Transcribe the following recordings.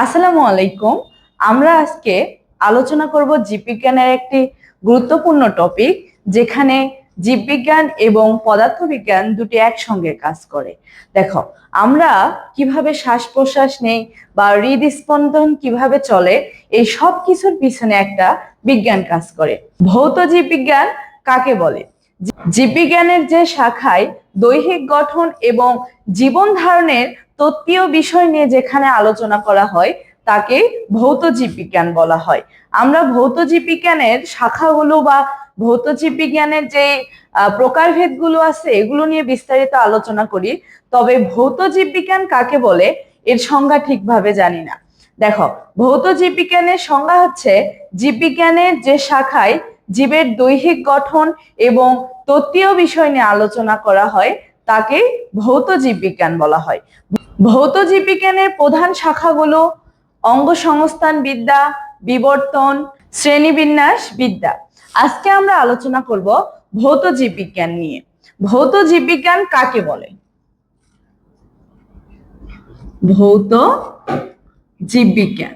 আসসালামু আলাইকুম। আমরা আজকে আলোচনা করব জীববিজ্ঞানের একটি গুরুত্বপূর্ণ টপিক, যেখানে জীববিজ্ঞান এবং পদার্থবিজ্ঞান দুটি একসঙ্গে কাজ করে। দেখো, আমরা কিভাবে শ্বাস প্রশ্বাস নেই বা হৃদস্পন্দন কিভাবে চলে, এই সব কিছুর পিছনে একটা বিজ্ঞান কাজ করে। ভৌত জীববিজ্ঞান কাকে বলে? জীববিজ্ঞানের যে শাখায় দৈহিক গঠন এবং জীবন ধারণের তত্ত্বীয় বিষয় নিয়ে যেখানে আলোচনা করা হয়, তাকে ভৌত জীববিজ্ঞান বলা হয়। আমরা ভৌত জীববিজ্ঞানের শাখাগুলো বা ভৌত জীববিজ্ঞানের যে প্রকারভেদগুলো আছে, এগুলো নিয়ে বিস্তারিত আলোচনা করি। তবে ভৌত জীববিজ্ঞান কাকে বলে এর সংজ্ঞা ঠিকভাবে জানি না। দেখো, ভৌত জীববিজ্ঞানের সংজ্ঞা হচ্ছে জীববিজ্ঞানের যে শাখায় জীবের দৈহিক গঠন এবং তত্ত্বীয় বিষয় নিয়ে আলোচনা করা হয়, তাকে ভৌত জীববিজ্ঞান বলা হয়। ভৌত জীববিজ্ঞানের প্রধান শাখাগুলো অঙ্গসংস্থান বিদ্যা, বিবর্তন, শ্রেণীবিন্যাস বিদ্যা। আজকে আমরা আলোচনা করব ভৌত জীববিজ্ঞান নিয়ে। ভৌত জীববিজ্ঞান কাকে বলে? ভৌত জীববিজ্ঞান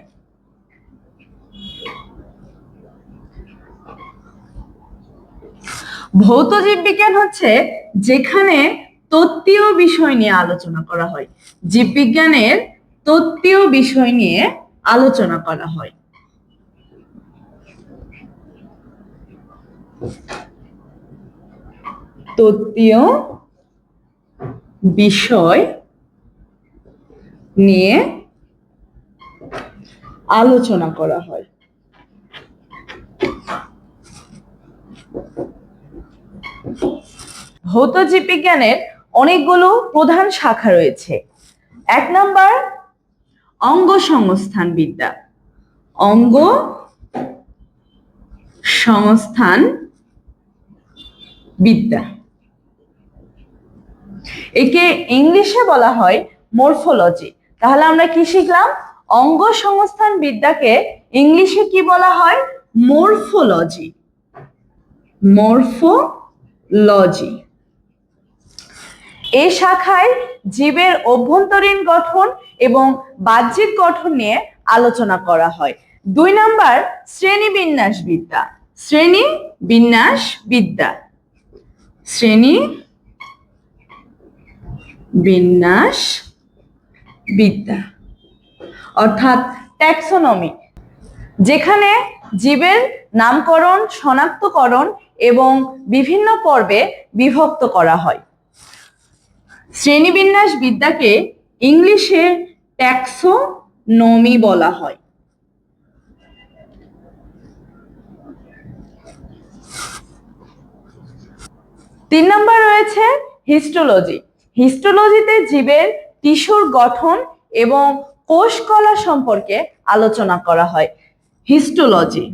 ভৌত জীববিজ্ঞান হচ্ছে যেখানে তত্ত্বীয় বিষয় নিয়ে আলোচনা করা হয়। জীববিজ্ঞানের তত্ত্বীয় বিষয় নিয়ে আলোচনা করা হয়। তত্ত্বীয় বিষয় নিয়ে আলোচনা করা হয়। ভৌত জীববিজ্ঞানের অনেকগুলো প্রধান শাখা রয়েছে। 1 নম্বর, অঙ্গসংস্থান বিদ্যা। অঙ্গ সংস্থান বিদ্যা, একে ইংলিশে বলা হয় মরফোলজি। তাহলে আমরা কি শিখলাম? অঙ্গ সংস্থান বিদ্যাকে ইংলিশে কি বলা হয়? মরফোলজি। মরফোলজি। এই শাখায় জীবের অভ্যন্তরীণ গঠন এবং বাহ্যিক গঠন নিয়ে আলোচনা করা হয়। 2 নম্বর, শ্রেণীবিন্যাস বিদ্যা। শ্রেণীবিন্যাস বিদ্যা। শ্রেণীবিন্যাস বিদ্যা অর্থাৎ ট্যাক্সোনমি, যেখানে জীবের নামকরণ, শনাক্তকরণ এবং বিভিন্ন পর্বে বিভক্ত করা হয়। শ্রেণীবিন্যাস বিদ্যাকে ইংলিশে ট্যাক্সোনমি বলা হয়। তিন নম্বর রয়েছে হিস্টোলজি। হিস্টোলজিতে জীবের টিস্যুর গঠন এবং কোষ কলা সম্পর্কে আলোচনা করা হয়। হিস্টোলজি।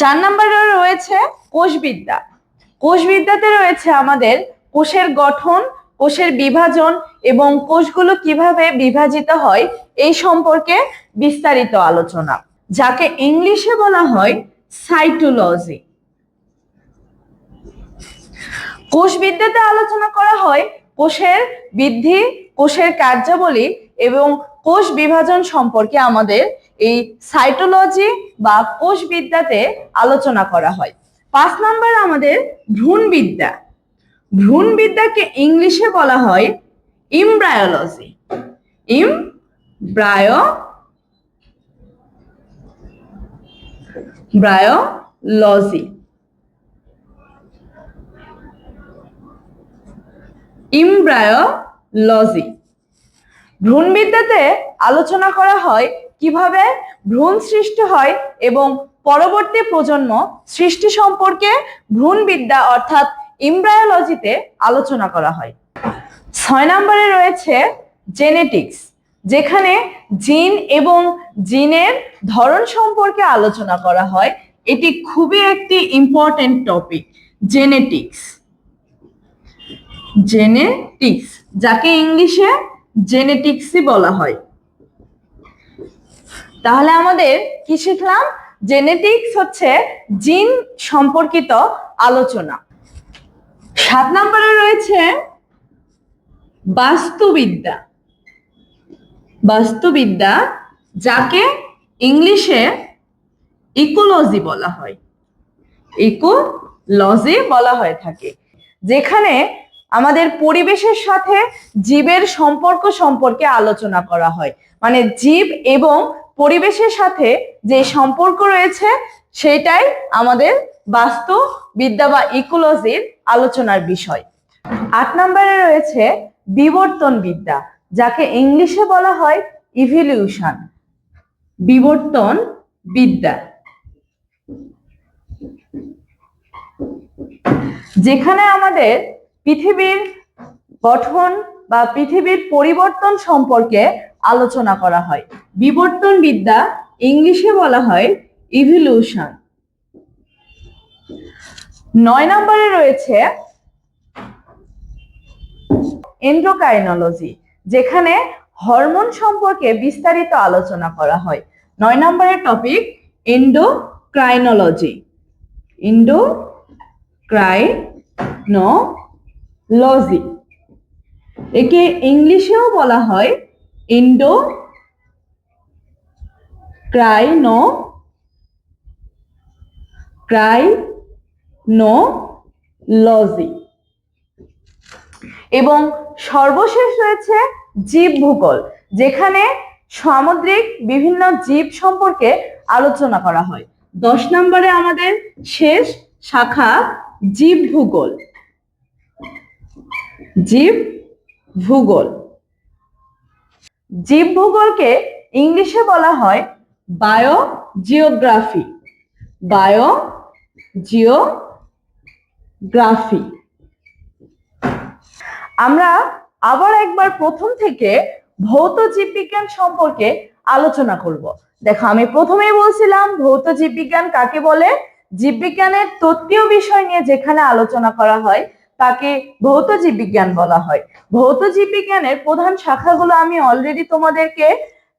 4 নম্বরে রয়েছে কোষবিদ্যা। কোষবিদ্যাতে রয়েছে আমাদের কোষের গঠন, কোষের বিভাজন এবং কোষগুলো কিভাবে বিভাজিত হয় এই সম্পর্কে বিস্তারিত আলোচনা, যাকে ইংলিশে বলা হয় সাইটোলজি। কোষবিদ্যাতে আলোচনা করা হয় কোষের বৃদ্ধি, কোষের কার্যাবলী এবং কোষ বিভাজন সম্পর্কে আমাদের এই সাইটোলজি বা কোষবিদ্যাতে আলোচনা করা হয়। 5 নম্বর আমাদের ভ্রূণবিদ্যা। ভ্রূণবিদ্যাকে ইংলিশে বলা হয় এমব্রায়োলজি। এমব্রায়োলজি। এমব্রায়োলজি। ভ্রূণবিদ্যাতে আলোচনা করা হয় কিভাবে ভ্রূণ সৃষ্টি হয় এবং পরবর্তী প্রজন্ম সৃষ্টি সম্পর্কে ভ্রূণবিদ্যা অর্থাৎ এমব্রায়োলজিতে আলোচনা করা হয়। 6 নম্বরে রয়েছে জেনেটিক্স, যেখানে জিন এবং জিনের ধরন সম্পর্কে আলোচনা করা হয়। এটি খুবই একটি ইম্পর্টেন্ট টপিক, জেনেটিক্স। জেনেটিক্স, যাকে ইংলিশে জেনেটিক্সই বলা হয়। তাহলে আমাদের কি শিখলাম? জেনেটিক্স হচ্ছে জিন সম্পর্কিত আলোচনা। 7 নম্বরে রয়েছে বাস্তুবিদ্যা। বাস্তুবিদ্যা যাকে ইংলিশে ইকোলজি বলা হয়, ইকোলজি বলা হয়ে থাকে, যেখানে আমাদের পরিবেশের সাথে জীবের সম্পর্ক সম্পর্কে আলোচনা করা হয়। মানে জীব এবং পরিবেশের সাথে যে সম্পর্ক রয়েছে সেটাই আমাদের বাস্তুবিদ্যা বা ইকোলজির আলোচনার বিষয়। 8 নম্বরে রয়েছে বিবর্তনবিদ্যা, যাকে ইংলিশে বলা হয় ইভলিউশন। বিবর্তন বিদ্যা, যেখানে আমাদের পৃথিবীর গঠন বা পৃথিবীর পরিবর্তন সম্পর্কে আলোচনা করা হয়। বিবর্তন বিদ্যা ইংলিশে বলা হয় ইভলিউশন। 9 নম্বরে রয়েছে এন্ডোক্রাইনোলজি, যেখানে হরমোন সম্পর্কে বিস্তারিত আলোচনা করা হয়। 9 নম্বরের টপিক এন্ডোক্রাইনোলজি। এন্ডোক্রাইনোলজি, একে ইংলিশেও বলা হয় এন্ডোক্রাইনোলজি। এবং সর্বশেষ রয়েছে জীব ভূগোল, যেখানে সামুদ্রিক বিভিন্ন জীব সম্পর্কে আলোচনা করা হয়। 10 নম্বরে আমাদের শেষ শাখা জীব ভূগোল। জীব ভূগোল, জীব ভূগোলকে ইংলিশে বলা হয় বায়োজিওগ্রাফি। বায়োজিওগ্রাফি। আমরা আবার একবার প্রথম থেকে ভৌত জীববিজ্ঞান সম্পর্কে আলোচনা করব। দেখো, আমি প্রথমেই বলছিলাম ভৌত জীববিজ্ঞান কাকে বলে। জীববিজ্ঞানের তত্ত্বীয় বিষয় নিয়ে যেখানে আলোচনা করা হয় তাকে ভৌত জীববিজ্ঞান বলা হয়। ভৌত জীববিজ্ঞানের প্রধান শাখাগুলো আমি অলরেডি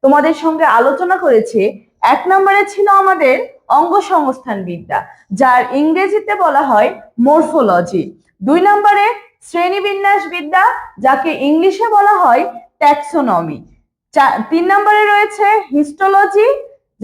তোমাদের সঙ্গে আলোচনা করেছি। 1 নম্বরে ছিল আমাদের অঙ্গসংস্থান বিদ্যা, যার ইংরেজিতে বলা হয় মরফোলজি। 2 নম্বরে শ্রেণীবিন্যাস বিদ্যা, যাকে ইংলিশে বলা হয় ট্যাক্সোনমি। 3 নম্বরে রয়েছে হিস্টোলজি,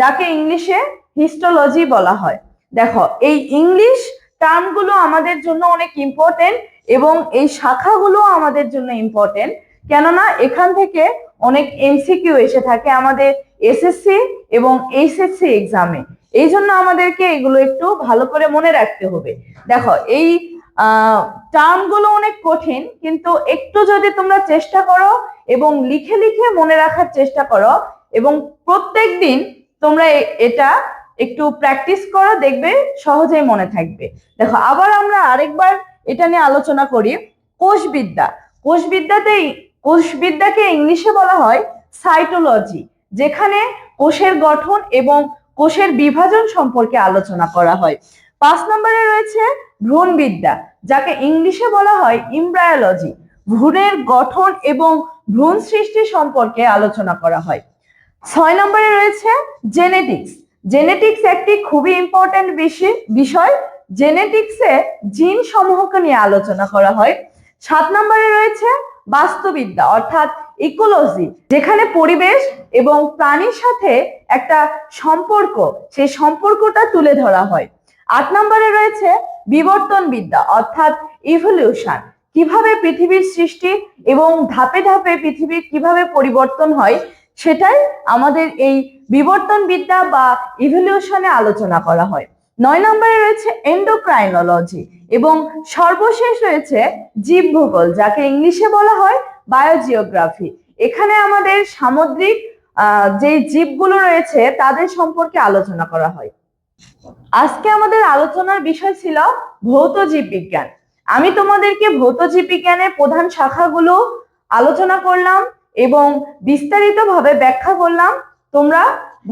যাকে ইংলিশে হিস্টোলজি বলা হয়। দেখো, এই ইংলিশ টার্মগুলো আমাদের জন্য অনেক ইম্পর্টেন্ট এবং এই শাখাগুলো আমাদের জন্য ইম্পর্টেন্ট, কেননা এখান থেকে অনেক এমসিকিউ এসে থাকে আমাদের এসএসসি এবং এইচএসসি এক্সামে। এই জন্য আমাদেরকে এগুলো একটু ভালো করে মনে রাখতে হবে। দেখো, এই টার্মগুলো অনেক কঠিন, কিন্তু একটু যদি তোমরা চেষ্টা করো এবং লিখে লিখে মনে রাখার চেষ্টা করো এবং প্রত্যেক দিন তোমরা এটা একটু প্র্যাকটিস করো, দেখবে সহজেই মনে থাকবে। দেখো, আবার আমরা আরেকবার এটা নিয়ে আলোচনা করি। কোষবিদ্যা। কোষবিদ্যাকে ইংলিশে বলা হয় সাইটোলজি, যেখানে কোষের গঠন এবং কোষের বিভাজন সম্পর্কে আলোচনা করা হয়। 5 নম্বরে রয়েছে ভ্রূণবিদ্যা, যাকে ইংলিশে বলা হয় এমব্রায়োলজি। ভ্রূণের গঠন এবং ভ্রূণ সৃষ্টি সম্পর্কে আলোচনা করা হয়। 6 নম্বরে রয়েছে জেনেটিক্স। জেনেটিক্স একটি খুবই ইম্পর্টেন্ট বিষয়। জেনেটিক্সে জিন সমূহকে নিয়ে আলোচনা করা হয়। 7 নম্বরে রয়েছে বাস্তুবিদ্যা অর্থাৎ ইকোলজি, যেখানে পরিবেশ এবং প্রাণীর সাথে একটা সম্পর্ক, সেই সম্পর্কটা তুলে ধরা হয়। 8 নম্বরে রয়েছে বিবর্তনবিদ্যা অর্থাৎ ইভলিউশন, কিভাবে পৃথিবীর সৃষ্টি এবং ধাপে ধাপে পৃথিবীর কিভাবে পরিবর্তন হয় সেটাই আমাদের এই বিবর্তনবিদ্যা বা ইভলিউশনে আলোচনা করা হয়। 9 নম্বরে রয়েছে এন্ডোক্রাইনোলজি এবং সর্বশেষ রয়েছে জীব ভূগোল, যাকে ইংলিশে বলা হয় বায়োজিওগ্রাফি। এখানে আমাদের সামুদ্রিক যে জীবগুলো রয়েছে তাদের সম্পর্কে আলোচনা করা হয়। আজকে আমাদের আলোচনার বিষয় ছিল ভৌত জীববিজ্ঞান। আমি তোমাদেরকে ভৌত জীববিজ্ঞানের প্রধান শাখাগুলো আলোচনা করলাম এবং বিস্তারিতভাবে ব্যাখ্যা করলাম। তোমরা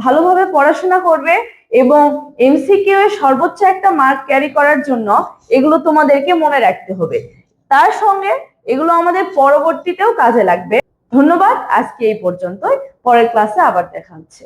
ভালোভাবে পড়াশোনা করবে এবং এমসিকিউ এর সর্বোচ্চ একটা মার্ক ক্যারি করার জন্য এগুলো তোমাদেরকে মনে রাখতে হবে। তার সঙ্গে এগুলো আমাদের পরবর্তীতেও কাজে লাগবে। ধন্যবাদ, আজকে এই পর্যন্তই। পরের ক্লাসে আবার দেখা হচ্ছে।